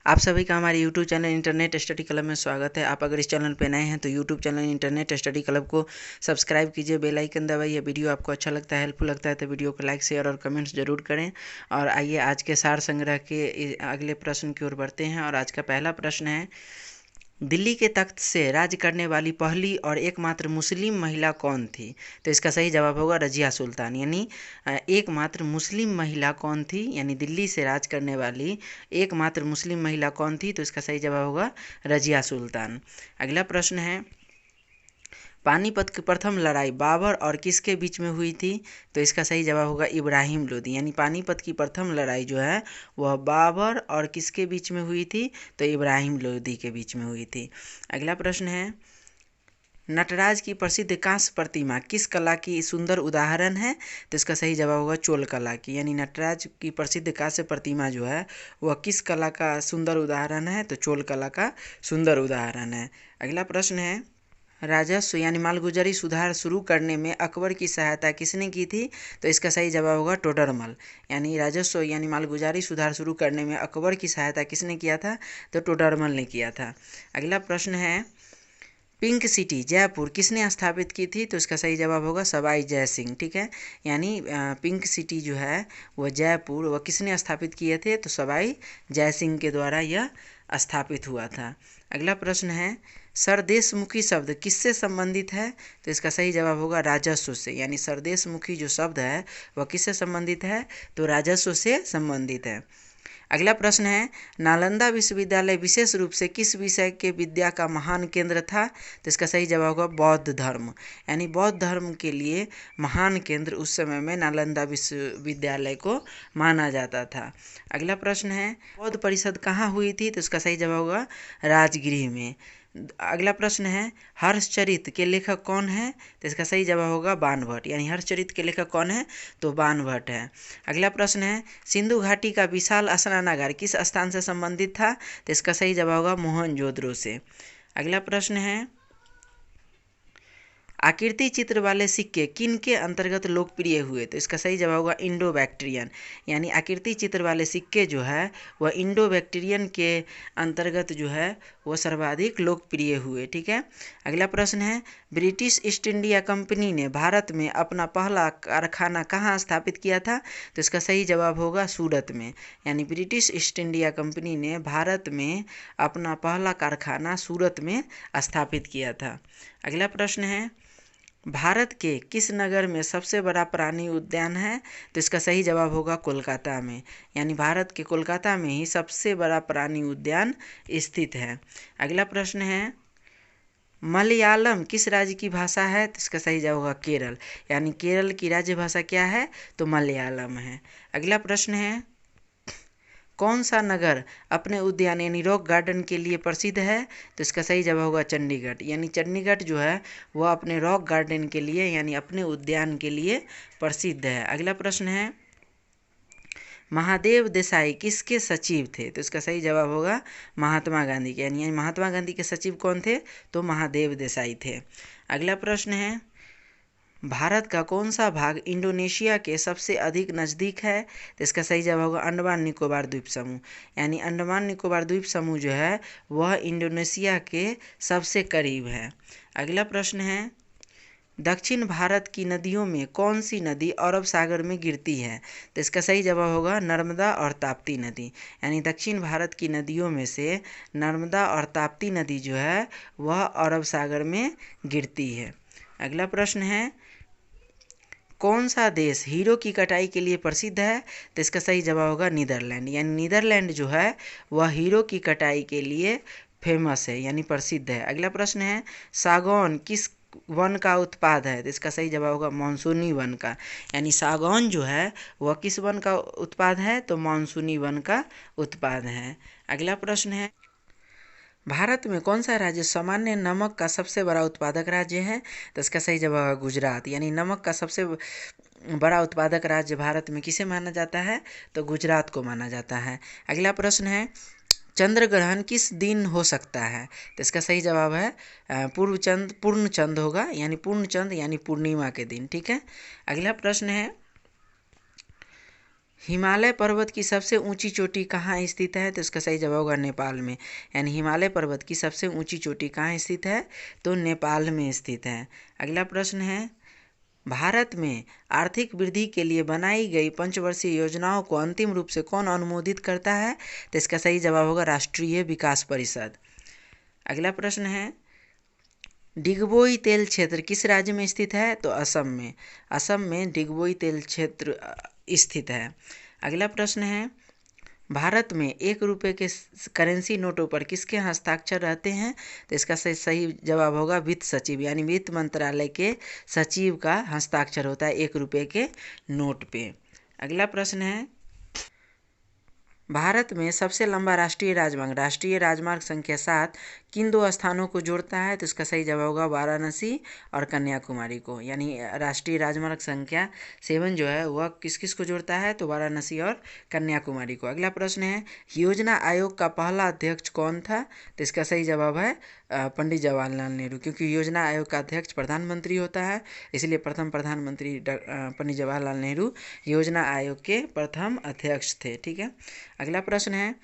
आप सभी का हमारे YouTube channel internet study club में स्वागत है। आप अगर इस चैनल पर नए हैं तो YouTube channel internet study club को सब्सक्राइब कीजिए, बेल आइकन दबाइए। वीडियो आपको अच्छा लगता है, हेल्पफुल लगता है तो वीडियो को लाइक, शेयर और कमेंट्स जरूर करें। और आइए आज के सार संग्रह के अगले प्रश्न की ओर बढ़ते हैं। और आज का पहला प्रश्न है, दिल्ली के तख्त से राज करने वाली पहली और एकमात्र मुस्लिम महिला कौन थी? तो इसका सही जवाब होगा रजिया सुल्तान। यानी एकमात्र मुस्लिम महिला कौन थी, यानी दिल्ली से राज करने वाली एकमात्र मुस्लिम महिला कौन थी? तो इसका सही जवाब होगा रजिया सुल्तान। अगला प्रश्न है, पानीपत की प्रथम लड़ाई बाबर और किसके बीच में हुई थी? तो इसका सही जवाब होगा इब्राहिम लोदी। यानी पानीपत की प्रथम लड़ाई जो है वह बाबर और किसके बीच में हुई थी? तो इब्राहिम लोदी के बीच में हुई थी। अगला प्रश्न है, नटराज की प्रसिद्ध कांस्य प्रतिमा किस कला की सुंदर उदाहरण है? तो इसका सही जवाब होगा चोल कला की। यानी नटराज की प्रसिद्ध कांस्य प्रतिमा जो है वह किस कला का सुंदर उदाहरण है? तो चोल कला का सुंदर उदाहरण है। अगला प्रश्न है, राजस्व यानी मालगुजारी सुधार शुरू करने में अकबर की सहायता किसने की थी? तो इसका सही जवाब होगा टोडरमल। यानी राजस्व यानी मालगुजारी सुधार शुरू करने में अकबर की सहायता किसने किया था? तो टोडरमल ने किया था। अगला प्रश्न है, पिंक सिटी जयपुर किसने स्थापित की थी? तो इसका सही जवाब होगा सवाई जय सिंह। ठीक है, यानी पिंक सिटी जो है वह जयपुर वह किसने स्थापित किए थे? तो सवाई जय सिंह के द्वारा यह स्थापित हुआ था। अगला प्रश्न है, सरदेशमुखी शब्द किससे संबंधित है? तो इसका सही जवाब होगा राजस्व से। यानी सरदेशमुखी जो शब्द है वह किससे संबंधित है? तो राजस्व से संबंधित है। अगला प्रश्न है, नालंदा विश्वविद्यालय विशेष रूप से किस विषय के विद्या का महान केंद्र था? तो इसका सही जवाब होगा बौद्ध धर्म। यानी बौद्ध धर्म के लिए महान केंद्र उस समय में नालंदा विश्वविद्यालय को माना जाता था। अगला प्रश्न है, बौद्ध परिषद कहाँ हुई थी? तो इसका सही जवाब होगा राजगृह में। अगला प्रश्न है, हर्षचरित के लेखक कौन है? तो इसका सही जवाब होगा बाणभट्ट। यानी हर्षचरित के लेखक कौन है? तो बाणभट्ट है। अगला प्रश्न है, सिंधु घाटी का विशाल स्नानागार किस स्थान से संबंधित था? तो इसका सही जवाब होगा मोहनजोदड़ो से। अगला प्रश्न है, आकृति चित्र वाले सिक्के किन के अंतर्गत लोकप्रिय हुए? तो इसका सही जवाब होगा इंडो बैक्टीरियन। यानी आकृति चित्र वाले सिक्के जो है वह इंडो बैक्टीरियन के अंतर्गत जो है वह सर्वाधिक लोकप्रिय हुए। ठीक है, अगला प्रश्न है, ब्रिटिश ईस्ट इंडिया कंपनी ने भारत में अपना पहला कारखाना कहाँ स्थापित किया था? तो इसका सही जवाब होगा सूरत में। यानी ब्रिटिश ईस्ट इंडिया कंपनी ने भारत में अपना पहला कारखाना सूरत में स्थापित किया था। अगला प्रश्न है, भारत के किस नगर में सबसे बड़ा प्राणी उद्यान है? तो इसका सही जवाब होगा कोलकाता में। यानी भारत के कोलकाता में ही सबसे बड़ा प्राणी उद्यान स्थित है। अगला प्रश्न है, मलयालम किस राज्य की भाषा है? तो इसका सही जवाब होगा केरल। यानी केरल की राज्य भाषा क्या है? तो मलयालम है। अगला प्रश्न है, कौन सा नगर अपने उद्यान यानी रॉक गार्डन के लिए प्रसिद्ध है? तो इसका सही जवाब होगा चंडीगढ़। यानी चंडीगढ़ जो है वह अपने रॉक गार्डन के लिए यानी अपने उद्यान के लिए प्रसिद्ध है। अगला प्रश्न है, महादेव देसाई किसके सचिव थे? तो इसका सही जवाब होगा महात्मा गांधी के। यानी महात्मा गांधी के सचिव कौन थे? तो महादेव देसाई थे। अगला प्रश्न है, भारत का कौन सा भाग इंडोनेशिया के सबसे अधिक नज़दीक है? तो इसका सही जवाब होगा अंडमान निकोबार द्वीप समूह। यानी अंडमान निकोबार द्वीप समूह जो है वह इंडोनेशिया के सबसे करीब है। अगला प्रश्न है, दक्षिण भारत की नदियों में कौन सी नदी अरब सागर में गिरती है? तो इसका सही जवाब होगा नर्मदा और ताप्ती नदी। यानी दक्षिण भारत की नदियों में से नर्मदा और ताप्ती नदी जो है वह अरब सागर में गिरती है। अगला प्रश्न है, कौन सा देश हीरो की कटाई के लिए प्रसिद्ध है? तो इसका सही जवाब होगा नीदरलैंड। यानी नीदरलैंड जो है वह हीरो की कटाई के लिए फेमस है यानी प्रसिद्ध है। अगला प्रश्न है, सागौन किस वन का उत्पाद है? तो इसका सही जवाब होगा मानसूनी वन का। यानी सागौन जो है वह किस वन का उत्पाद है? तो मानसूनी वन का उत्पाद है। अगला प्रश्न है, भारत में कौन सा राज्य सामान्य नमक का सबसे बड़ा उत्पादक राज्य है? तो इसका सही जवाब है गुजरात। यानी नमक का सबसे बड़ा उत्पादक राज्य भारत में किसे माना जाता है? तो गुजरात को माना जाता है। अगला प्रश्न है, चंद्र ग्रहण किस दिन हो सकता है? तो इसका सही जवाब है पूर्ण चंद्र होगा। यानी पूर्ण चंद्र यानी पूर्णिमा के दिन। ठीक है, अगला प्रश्न है, हिमालय पर्वत की सबसे ऊंची चोटी कहाँ स्थित है? तो इसका सही जवाब होगा नेपाल में। यानी हिमालय पर्वत की सबसे ऊंची चोटी कहाँ स्थित है? तो नेपाल में स्थित है। अगला प्रश्न है, भारत में आर्थिक वृद्धि के लिए बनाई गई पंचवर्षीय योजनाओं को अंतिम रूप से कौन अनुमोदित करता है? तो इसका सही जवाब होगा राष्ट्रीय विकास परिषद। अगला प्रश्न है, डिगबोई तेल क्षेत्र किस राज्य में स्थित है? तो असम में। असम में डिगबोई तेल क्षेत्र स्थित है। अगला प्रश्न है, भारत में 1 रुपये के करेंसी नोटों पर किसके हस्ताक्षर रहते हैं? तो इसका सही जवाब होगा वित्त सचिव, यानी वित्त मंत्रालय के सचिव का हस्ताक्षर होता है 1 रुपये के नोट पे। अगला प्रश्न है, भारत में सबसे लंबा राष्ट्रीय राजमार्ग संख्या 7 किन 2 स्थानों को जोड़ता है? तो इसका सही जवाब होगा वाराणसी और कन्याकुमारी को। यानी राष्ट्रीय राजमार्ग संख्या 7 जो है वह किस किस को जोड़ता है? तो वाराणसी और कन्याकुमारी को। अगला प्रश्न है, योजना आयोग का पहला अध्यक्ष कौन था? तो इसका सही जवाब है पंडित जवाहरलाल नेहरू, क्योंकि योजना आयोग का अध्यक्ष प्रधानमंत्री होता है, इसलिए प्रथम प्रधानमंत्री पंडित जवाहरलाल नेहरू योजना आयोग के प्रथम अध्यक्ष थे। ठीक है। अगला प्रश्न है,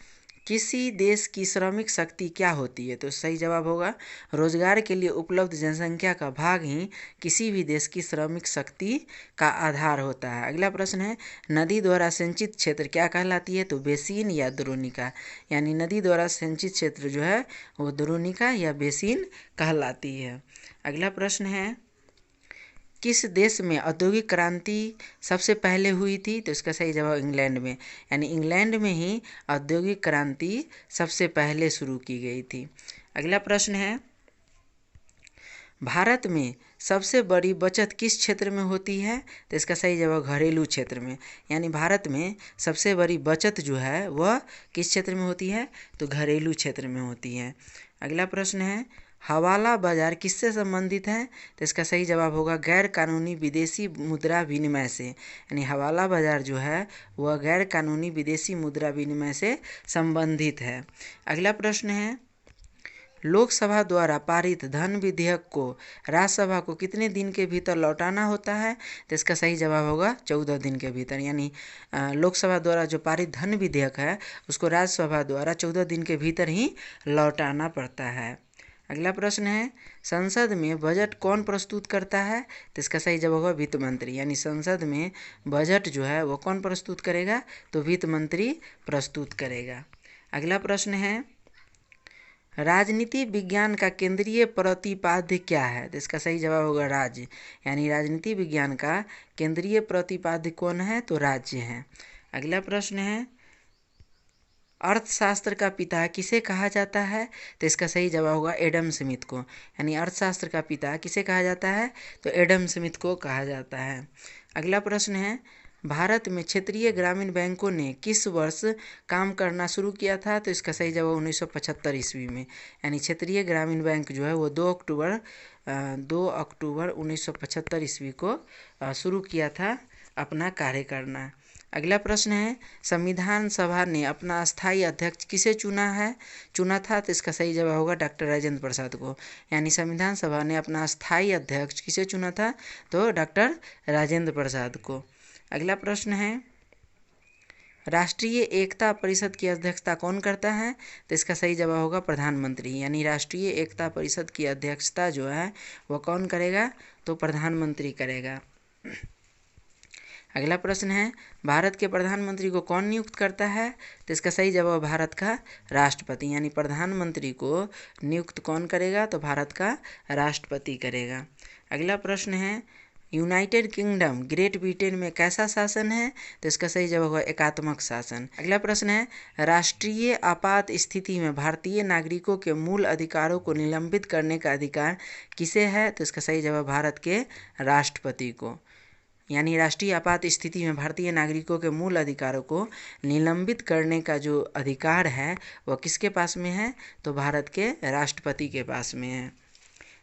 किसी देश की श्रमिक शक्ति क्या होती है? तो सही जवाब होगा रोजगार के लिए उपलब्ध जनसंख्या का भाग ही किसी भी देश की श्रमिक शक्ति का आधार होता है। अगला प्रश्न है, नदी द्वारा सिंचित क्षेत्र क्या कहलाती है? तो बेसिन या द्रोणिका। यानी नदी द्वारा सिंचित क्षेत्र जो है वो द्रोणिका या बेसिन कहलाती है। अगला प्रश्न है, किस देश में औद्योगिक क्रांति सबसे पहले हुई थी? तो इसका सही जवाब इंग्लैंड में। यानी इंग्लैंड में ही औद्योगिक क्रांति सबसे पहले शुरू की गई थी। अगला प्रश्न है, भारत में सबसे बड़ी बचत किस क्षेत्र में होती है? तो इसका सही जवाब घरेलू क्षेत्र में। यानी भारत में सबसे बड़ी बचत जो है वह किस क्षेत्र में होती है? तो घरेलू क्षेत्र में होती है। अगला प्रश्न है, हवाला बाजार किससे संबंधित है? तो इसका सही जवाब होगा गैर कानूनी विदेशी मुद्रा विनिमय से। यानी हवाला बाजार जो है वह गैर कानूनी विदेशी मुद्रा विनिमय से संबंधित है। अगला प्रश्न है, लोकसभा द्वारा पारित धन विधेयक को राज्यसभा को कितने दिन के भीतर लौटाना होता है? तो इसका सही जवाब होगा 14 दिन के भीतर। यानी लोकसभा द्वारा जो पारित धन विधेयक है उसको राज्यसभा द्वारा 14 दिन के भीतर ही लौटाना पड़ता है। अगला प्रश्न है, संसद में बजट कौन प्रस्तुत करता है? तो इसका सही जवाब होगा वित्त मंत्री। यानी संसद में बजट जो है वो कौन प्रस्तुत करेगा? तो वित्त मंत्री प्रस्तुत करेगा। अगला प्रश्न है, राजनीति विज्ञान का केंद्रीय प्रतिपाद्य क्या है? तो इसका सही जवाब होगा राज्य। यानी राजनीति विज्ञान का केंद्रीय प्रतिपाद्य कौन है? तो राज्य है। अगला प्रश्न है, अर्थशास्त्र का पिता किसे कहा जाता है? तो इसका सही जवाब होगा एडम स्मिथ को। यानी अर्थशास्त्र का पिता किसे कहा जाता है? तो एडम स्मिथ को कहा जाता है। अगला प्रश्न है, भारत में क्षेत्रीय ग्रामीण बैंकों ने किस वर्ष काम करना शुरू किया था? तो इसका सही जवाब 1975 ईस्वी में। यानी क्षेत्रीय ग्रामीण बैंक जो है वो 2 अक्टूबर 1975 ईस्वी को शुरू किया था अपना कार्य करना। अगला प्रश्न है, संविधान सभा ने अपना अस्थायी अध्यक्ष किसे चुना था? तो इसका सही जवाब होगा डॉक्टर राजेंद्र प्रसाद को। यानी संविधान सभा ने अपना अस्थायी अध्यक्ष किसे चुना था? तो डॉक्टर राजेंद्र प्रसाद को। अगला प्रश्न है, राष्ट्रीय एकता परिषद की अध्यक्षता कौन करता है? तो इसका सही जवाब होगा प्रधानमंत्री। यानी राष्ट्रीय एकता परिषद की अध्यक्षता जो है वह कौन करेगा? तो प्रधानमंत्री करेगा। अगला प्रश्न है, भारत के प्रधानमंत्री को कौन नियुक्त करता है? तो इसका सही जवाब भारत का राष्ट्रपति। यानी प्रधानमंत्री को नियुक्त कौन करेगा? तो भारत का राष्ट्रपति करेगा। अगला प्रश्न है, यूनाइटेड किंगडम ग्रेट ब्रिटेन में कैसा शासन है? तो इसका सही जवाब होगा एकात्मक शासन। अगला प्रश्न है, राष्ट्रीय आपात स्थिति में भारतीय नागरिकों के मूल अधिकारों को निलंबित करने का अधिकार किसे है? तो इसका सही जवाब भारत के राष्ट्रपति को। यानी राष्ट्रीय आपात स्थिति में भारतीय नागरिकों के मूल अधिकारों को निलंबित करने का जो अधिकार है वह किसके पास में है? तो भारत के राष्ट्रपति के पास में है।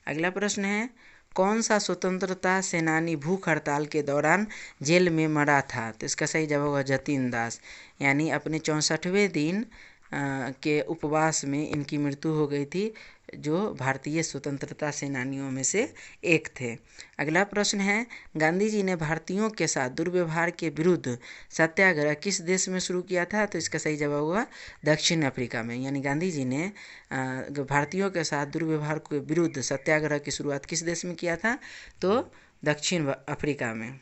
अगला प्रश्न है, कौन सा स्वतंत्रता सेनानी भूख हड़ताल के दौरान जेल में मरा था? तो इसका सही जवाब होगा जतीन दास। यानी अपने 64वें दिन के उपवास में इनकी मृत्यु हो गई थी, जो भारतीय स्वतंत्रता सेनानियों में से एक थे। अगला प्रश्न है, गांधी जी ने भारतीयों के साथ दुर्व्यवहार के विरुद्ध सत्याग्रह किस देश में शुरू किया था? तो इसका सही जवाब होगा दक्षिण अफ्रीका में। यानी गांधी जी ने भारतीयों के साथ दुर्व्यवहार के विरुद्ध सत्याग्रह की शुरुआत किस देश में किया था? तो दक्षिण अफ्रीका में।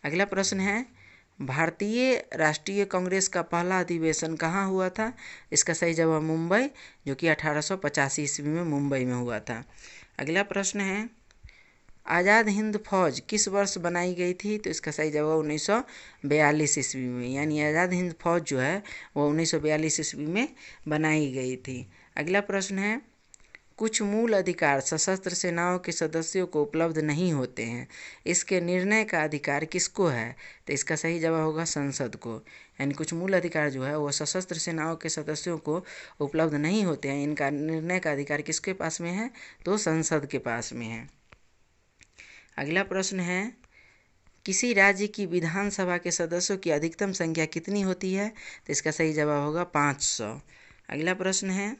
अगला प्रश्न है, भारतीय राष्ट्रीय कांग्रेस का पहला अधिवेशन कहाँ हुआ था? इसका सही जवाब मुंबई, जो कि 1885 ईस्वी में मुंबई में हुआ था। अगला प्रश्न है, आज़ाद हिंद फौज किस वर्ष बनाई गई थी? तो इसका सही जवाब 1942 ईस्वी में। यानी आज़ाद हिंद फौज जो है वो 1942 ईस्वी में बनाई गई थी। अगला प्रश्न है, कुछ मूल अधिकार सशस्त्र सेनाओं के सदस्यों को उपलब्ध नहीं होते हैं, इसके निर्णय का अधिकार किसको है? तो इसका सही जवाब होगा संसद को। यानी कुछ मूल अधिकार जो है वो सशस्त्र सेनाओं के सदस्यों को उपलब्ध नहीं होते हैं, इनका निर्णय का अधिकार किसके पास में है? तो संसद के पास में है। अगला प्रश्न है, किसी राज्य की विधानसभा के सदस्यों की अधिकतम संख्या कितनी होती है? तो इसका सही जवाब होगा 500। अगला प्रश्न है,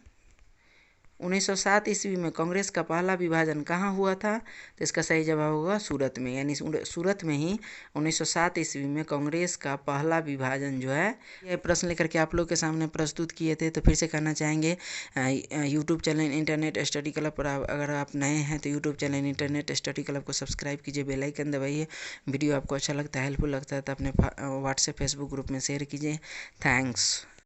1907 ईस्वी में कांग्रेस का पहला विभाजन कहाँ हुआ था? तो इसका सही जवाब होगा सूरत में। यानी सूरत में ही 1907 ईस्वी में कांग्रेस का पहला विभाजन जो है, यह प्रश्न लेकर के आप लोग के सामने प्रस्तुत किए थे। तो फिर से कहना चाहेंगे, YouTube channel internet study club पर अगर आप नए हैं तो YouTube channel internet study club को सब्सक्राइब कीजिए, बेल आइकन दबाइए। वीडियो आपको अच्छा लगता है, हेल्पफुल लगता है तो अपने व्हाट्सएप फेसबुक ग्रुप में शेयर कीजिए। थैंक्स।